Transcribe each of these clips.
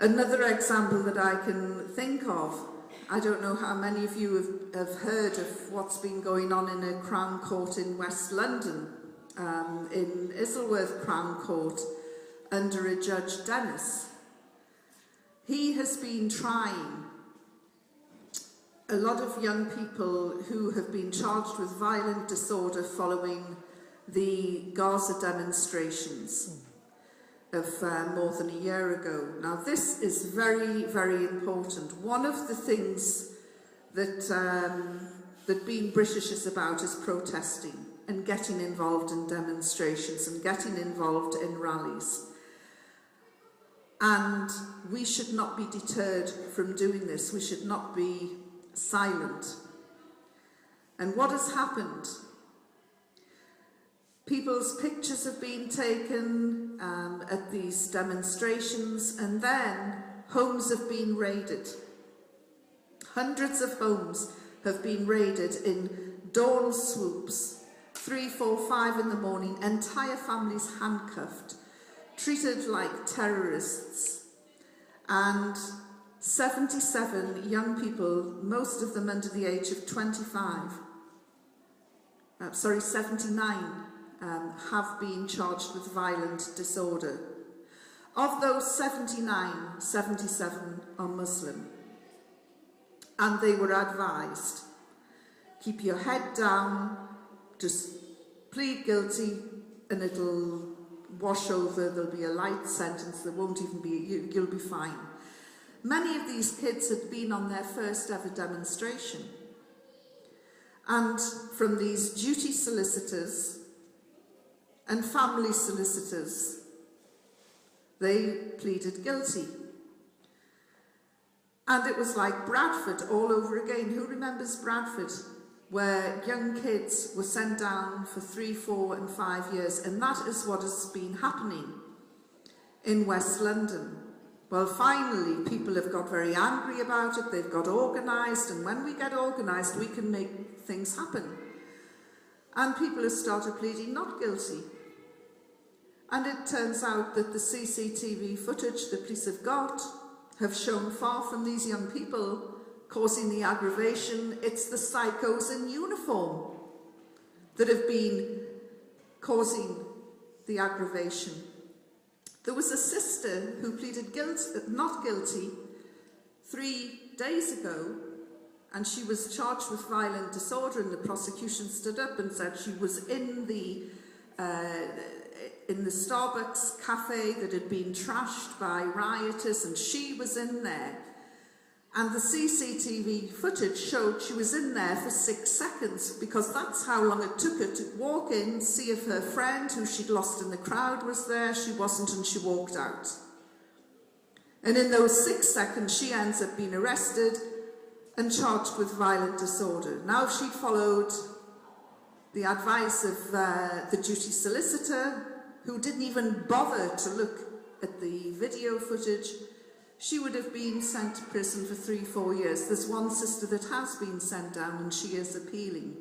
Another example that I can think of, I don't know how many of you have heard of what's been going on in a Crown Court in West London, in Isleworth Crown Court, under a Judge Dennis. He has been trying a lot of young people who have been charged with violent disorder following the Gaza demonstrations of more than a year ago. Now, this is very, very important. One of the things that, that being British is about is protesting and getting involved in demonstrations and getting involved in rallies. And we should not be deterred from doing this. We should not be silent. And what has happened? People's pictures have been taken at these demonstrations, and then homes have been raided. Hundreds of homes have been raided in dawn swoops, 3, 4, 5 in the morning, entire families handcuffed, treated like terrorists, and 77 young people, most of them under the age of 79, have been charged with violent disorder. Of those 79, 77 are Muslim. And they were advised, keep your head down, just plead guilty, and it'll wash over, there'll be a light sentence, there won't even be, you'll be fine. Many of these kids had been on their first ever demonstration. And from these duty solicitors and family solicitors, they pleaded guilty. And it was like Bradford all over again. Who remembers Bradford? Where young kids were sent down for 3, 4 and 5 years. And that is what has been happening in West London. Well, finally, people have got very angry about it. They've got organised. And when we get organised, we can make things happen. And people have started pleading not guilty. And it turns out that the CCTV footage the police have got have shown far from these young people causing the aggravation. It's the psychos in uniform that have been causing the aggravation. There was a sister who pleaded not guilty 3 days ago, and she was charged with violent disorder, and the prosecution stood up and said she was in the Starbucks cafe that had been trashed by rioters, and she was in there. And the CCTV footage showed she was in there for 6 seconds, because that's how long it took her to walk in, see if her friend who she'd lost in the crowd was there. She wasn't, and she walked out. And in those 6 seconds, she ends up being arrested and charged with violent disorder. Now, if she'd followed the advice of the duty solicitor, who didn't even bother to look at the video footage, she would have been sent to prison for 3, 4 years. There's one sister that has been sent down, and she is appealing.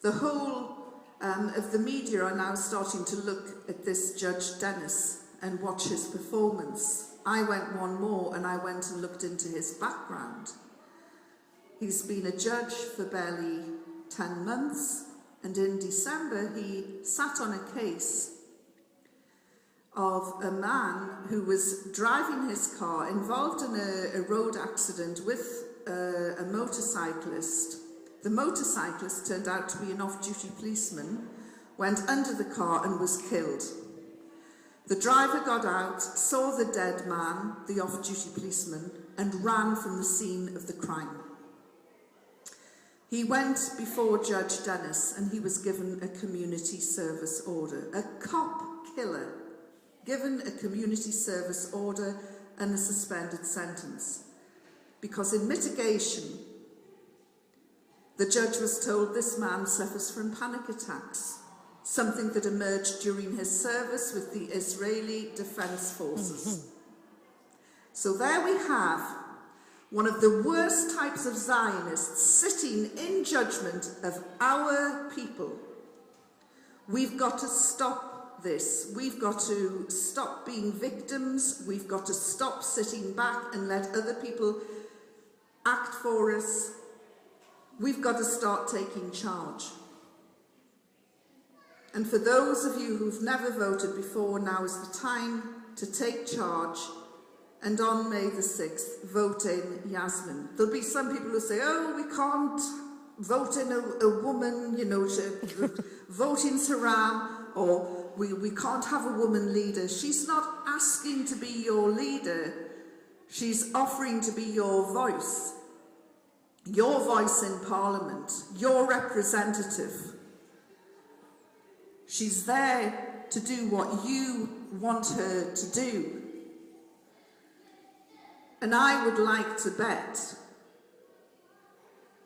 The whole of the media are now starting to look at this Judge Dennis and watch his performance. I went one more, and I went and looked into his background. He's been a judge for barely 10 months, and in December he sat on a case of a man who was driving his car, involved in a road accident with a motorcyclist. The motorcyclist turned out to be an off-duty policeman, went under the car and was killed. The driver got out, saw the dead man, the off-duty policeman, and ran from the scene of the crime. He went before Judge Dennis, and he was given a community service order. A cop killer given a community service order and a suspended sentence. Because in mitigation, the judge was told this man suffers from panic attacks, something that emerged during his service with the Israeli Defense Forces. So there we have one of the worst types of Zionists sitting in judgment of our people. We've got to stop this. We've got to stop being victims. We've got to stop sitting back and let other people act for us. We've got to start taking charge. And for those of you who've never voted before, now is the time to take charge. And on May the 6th, vote in Yasmin. There'll be some people who say, oh, we can't vote in a woman, you know, vote in Saram, or we can't have a woman leader. She's not asking to be your leader. She's offering to be your voice in Parliament, your representative. She's there to do what you want her to do. And I would like to bet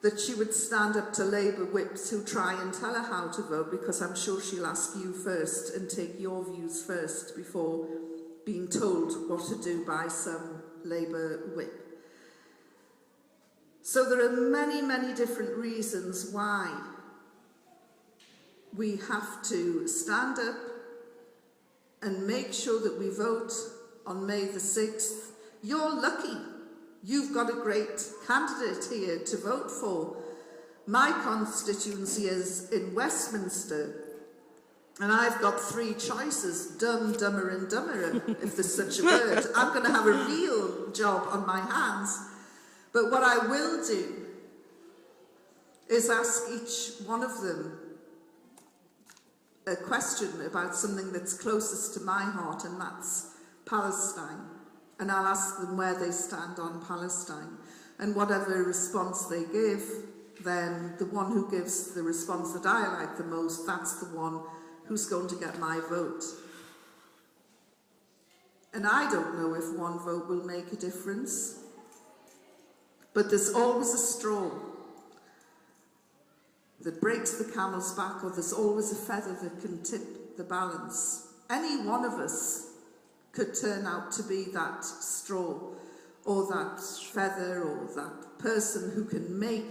that she would stand up to Labour whips who try and tell her how to vote, because I'm sure she'll ask you first and take your views first before being told what to do by some Labour whip. So there are many, many different reasons why we have to stand up and make sure that we vote on May the 6th. You're lucky. You've got a great candidate here to vote for. My constituency is in Westminster, and I've got 3 choices, dumb, dumber and dumberer, if there's such a word. I'm going to have a real job on my hands. But what I will do is ask each one of them a question about something that's closest to my heart, and that's Palestine. And I'll ask them where they stand on Palestine. And whatever response they give, then the one who gives the response that I like the most, that's the one who's going to get my vote. And I don't know if one vote will make a difference, but there's always a straw that breaks the camel's back, or there's always a feather that can tip the balance. Any one of us could turn out to be that straw, or that feather, or that person who can make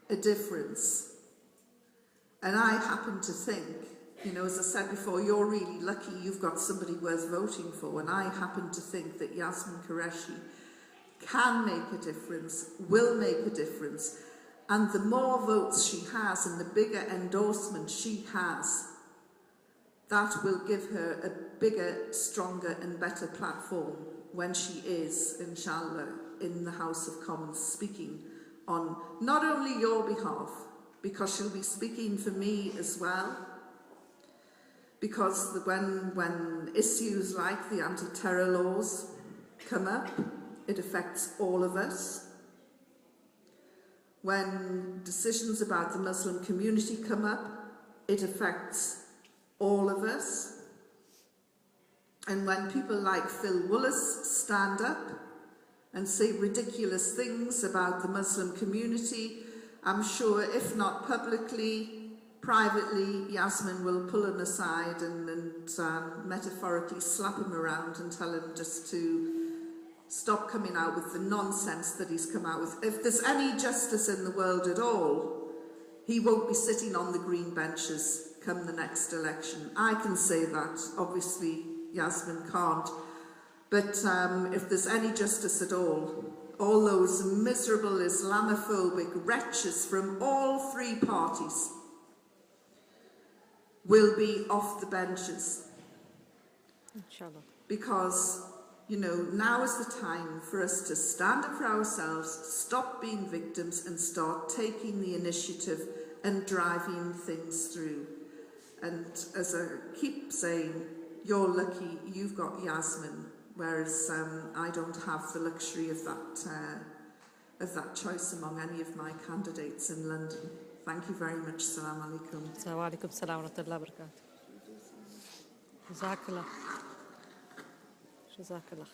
a difference. And I happen to think, you know, as I said before, you're really lucky you've got somebody worth voting for, and I happen to think that Yasmin Qureshi can make a difference, will make a difference, and the more votes she has and the bigger endorsement she has, that will give her a bigger, stronger and better platform when she is, inshallah, in the House of Commons speaking on not only your behalf, because she'll be speaking for me as well, because when issues like the anti-terror laws come up, it affects all of us. When decisions about the Muslim community come up, it affects all of us. And when people like Phil Willis stand up and say ridiculous things about the Muslim community, I'm sure, if not publicly, privately, Yasmin will pull him aside and metaphorically slap him around and tell him just to stop coming out with the nonsense that he's come out with. If there's any justice in the world at all, he won't be sitting on the green benches come the next election. I can say that. Obviously, Yasmin can't. But if there's any justice at all those miserable Islamophobic wretches from all 3 parties will be off the benches. Inshallah. Because, you know, now is the time for us to stand up for ourselves, stop being victims and start taking the initiative and driving things through. And as I keep saying, you're lucky you've got Yasmin, whereas I don't have the luxury of that choice among any of my candidates in London. Thank you very much. Assalamu alaikum. Assalamu alaikum. Assalamu wa rahmatullahi wa barakatuh. Jazakallah. Jazakallah.